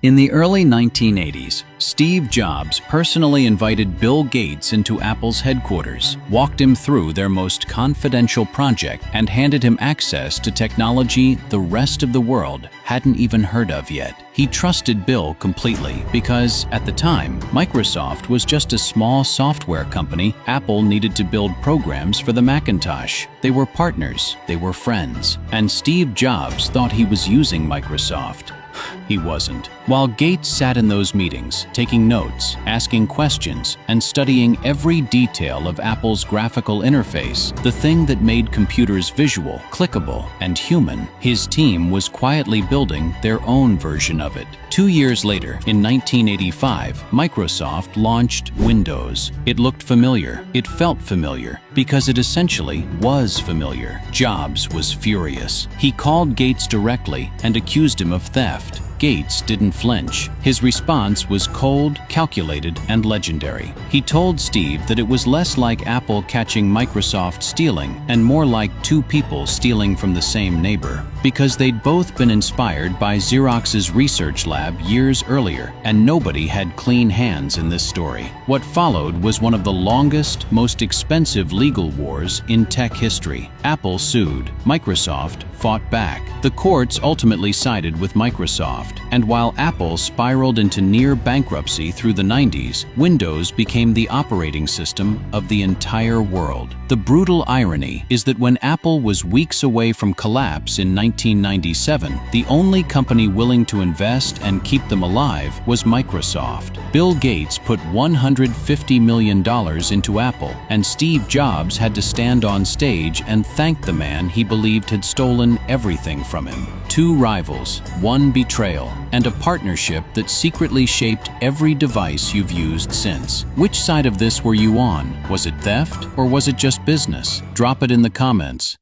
In the early 1980s, Steve Jobs personally invited Bill Gates into Apple's headquarters, walked him through their most confidential project, and handed him access to technology the rest of the world hadn't even heard of yet. He trusted Bill completely because, at the time, Microsoft was just a small software company. Apple needed to build programs for the Macintosh. They were partners, they were friends, and Steve Jobs thought he was using Microsoft. He wasn't. While Gates sat in those meetings, taking notes, asking questions, and studying every detail of Apple's graphical interface, the thing that made computers visual, clickable, and human, his team was quietly building their own version of it. 2 years later, in 1985, Microsoft launched Windows. It looked familiar. It felt familiar, because it essentially was familiar. Jobs was furious. He called Gates directly and accused him of theft. Gates didn't flinch. His response was cold, calculated, and legendary. He told Steve that it was less like Apple catching Microsoft stealing and more like two people stealing from the same neighbor, because they'd both been inspired by Xerox's research lab years earlier, and nobody had clean hands in this story. What followed was one of the longest, most expensive legal wars in tech history. Apple sued. Microsoft fought back. The courts ultimately sided with Microsoft. And while Apple spiraled into near bankruptcy through the 90s, Windows became the operating system of the entire world. The brutal irony is that when Apple was weeks away from collapse in 1997, the only company willing to invest and keep them alive was Microsoft. Bill Gates put $150 million into Apple, and Steve Jobs had to stand on stage and thank the man he believed had stolen everything from him. Two rivals, one betrayal, and a partnership that secretly shaped every device you've used since. Which side of this were you on? Was it theft, or was it just business? Drop it in the comments.